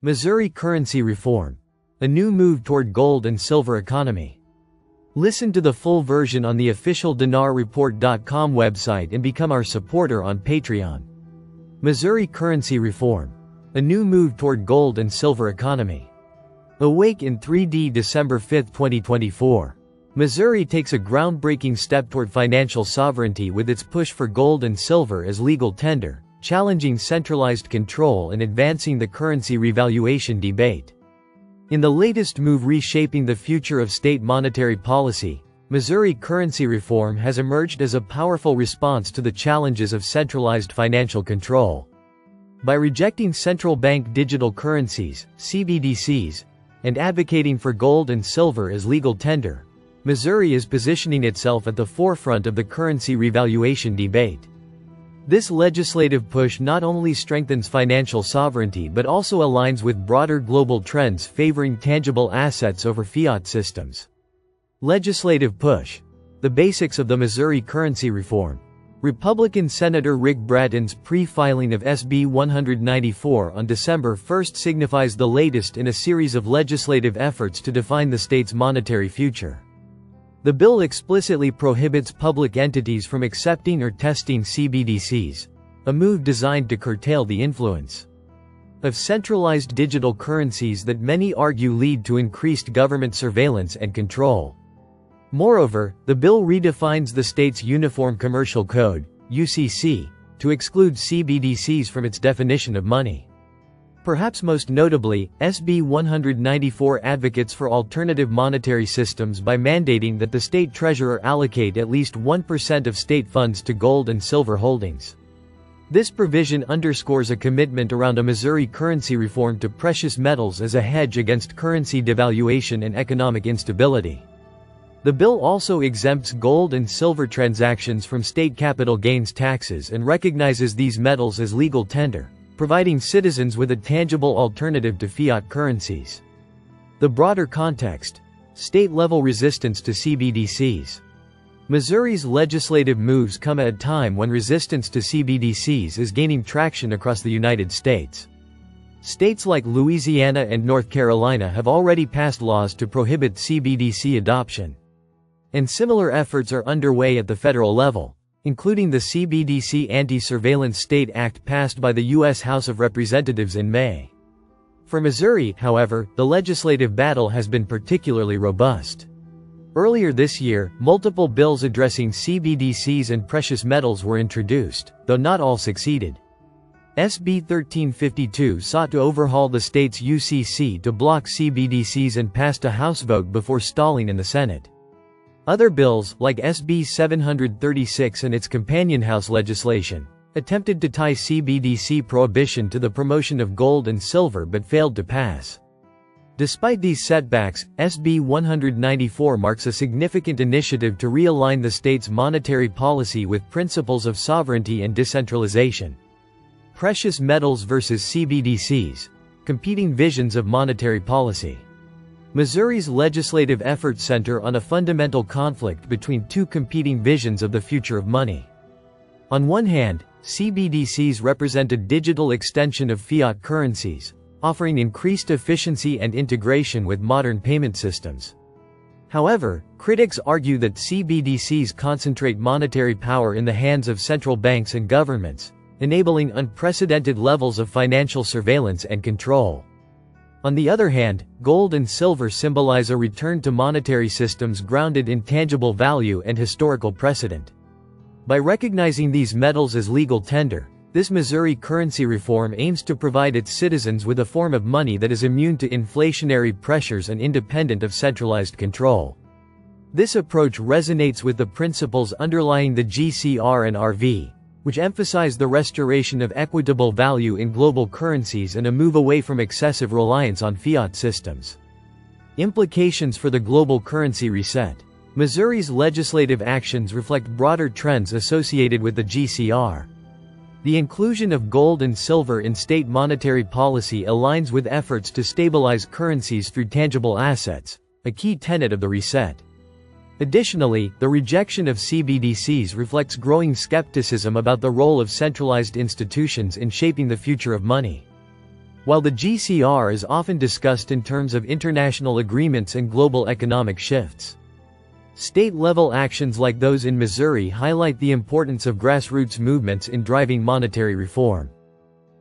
Missouri currency reform. A new move toward gold and silver economy. Listen to the full version on the official dinarreport.com website and become our supporter on Patreon. Missouri currency reform. A new move toward gold and silver economy. Awake in 3D December 5, 2024. Missouri takes a groundbreaking step toward financial sovereignty with its push for gold and silver as legal tender, challenging centralized control and advancing the currency revaluation debate. In the latest move reshaping the future of state monetary policy, Missouri currency reform has emerged as a powerful response to the challenges of centralized financial control. By rejecting central bank digital currencies, CBDCs, and advocating for gold and silver as legal tender, Missouri is positioning itself at the forefront of the currency revaluation debate. This legislative push not only strengthens financial sovereignty but also aligns with broader global trends favoring tangible assets over fiat systems. Legislative push. The basics of the Missouri currency reform. Republican Senator Rick Bratton's pre-filing of SB 194 on December 1 signifies the latest in a series of legislative efforts to define the state's monetary future. The bill explicitly prohibits public entities from accepting or testing CBDCs, a move designed to curtail the influence of centralized digital currencies that many argue lead to increased government surveillance and control. Moreover, the bill redefines the state's Uniform Commercial Code, UCC, to exclude CBDCs from its definition of money. Perhaps most notably, SB 194 advocates for alternative monetary systems by mandating that the state treasurer allocate at least 1% of state funds to gold and silver holdings. This provision underscores a commitment around a Missouri currency reform to precious metals as a hedge against currency devaluation and economic instability. The bill also exempts gold and silver transactions from state capital gains taxes and recognizes these metals as legal tender, providing citizens with a tangible alternative to fiat currencies. The broader context. State-level resistance to CBDCs. Missouri's legislative moves come at a time when resistance to CBDCs is gaining traction across the United States. States like Louisiana and North Carolina have already passed laws to prohibit CBDC adoption. And similar efforts are underway at the federal level, including the CBDC Anti-Surveillance State Act passed by the U.S. House of Representatives in May. For Missouri, however, the legislative battle has been particularly robust. Earlier this year, multiple bills addressing CBDCs and precious metals were introduced, though not all succeeded. SB 1352 sought to overhaul the state's UCC to block CBDCs and passed a House vote before stalling in the Senate. Other bills, like SB 736 and its companion House legislation, attempted to tie CBDC prohibition to the promotion of gold and silver but failed to pass. Despite these setbacks, SB 194 marks a significant initiative to realign the state's monetary policy with principles of sovereignty and decentralization. Precious metals versus CBDCs. Competing visions of monetary policy. Missouri's legislative efforts center on a fundamental conflict between two competing visions of the future of money. On one hand, CBDCs represent a digital extension of fiat currencies, offering increased efficiency and integration with modern payment systems. However, critics argue that CBDCs concentrate monetary power in the hands of central banks and governments, enabling unprecedented levels of financial surveillance and control. On the other hand, gold and silver symbolize a return to monetary systems grounded in tangible value and historical precedent. By recognizing these metals as legal tender, this Missouri currency reform aims to provide its citizens with a form of money that is immune to inflationary pressures and independent of centralized control. This approach resonates with the principles underlying the GCR and RV, which emphasize the restoration of equitable value in global currencies and a move away from excessive reliance on fiat systems. Implications for the global currency reset. Missouri's legislative actions reflect broader trends associated with the GCR. The inclusion of gold and silver in state monetary policy aligns with efforts to stabilize currencies through tangible assets, a key tenet of the reset. Additionally, the rejection of CBDCs reflects growing skepticism about the role of centralized institutions in shaping the future of money. While the GCR is often discussed in terms of international agreements and global economic shifts, state-level actions like those in Missouri highlight the importance of grassroots movements in driving monetary reform.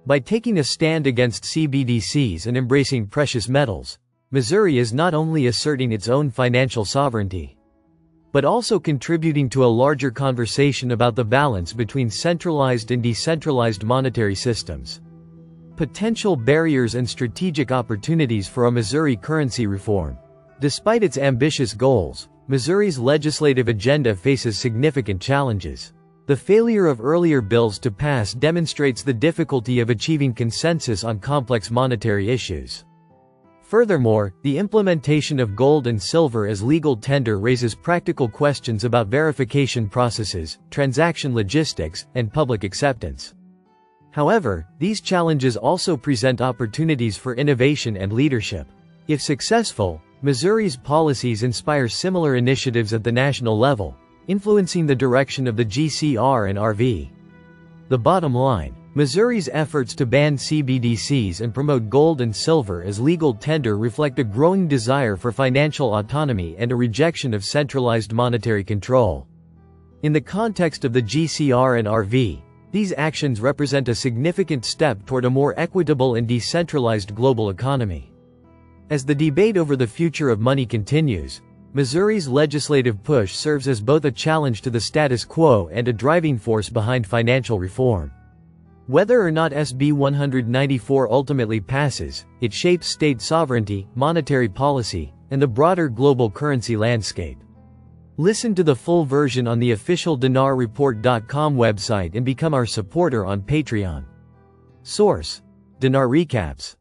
By taking a stand against CBDCs and embracing precious metals, Missouri is not only asserting its own financial sovereignty, but also contributing to a larger conversation about the balance between centralized and decentralized monetary systems. Potential barriers and strategic opportunities for a Missouri currency reform. Despite its ambitious goals, Missouri's legislative agenda faces significant challenges. The failure of earlier bills to pass demonstrates the difficulty of achieving consensus on complex monetary issues. Furthermore, the implementation of gold and silver as legal tender raises practical questions about verification processes, transaction logistics, and public acceptance. However, these challenges also present opportunities for innovation and leadership. If successful, Missouri's policies inspire similar initiatives at the national level, influencing the direction of the GCR and RV. The bottom line: Missouri's efforts to ban CBDCs and promote gold and silver as legal tender reflect a growing desire for financial autonomy and a rejection of centralized monetary control. In the context of the GCR and RV, these actions represent a significant step toward a more equitable and decentralized global economy. As the debate over the future of money continues, Missouri's legislative push serves as both a challenge to the status quo and a driving force behind financial reform. Whether or not SB 194 ultimately passes, it shapes state sovereignty, monetary policy, and the broader global currency landscape. Listen to the full version on the official dinarreport.com website and become our supporter on Patreon. Source: Dinar Recaps.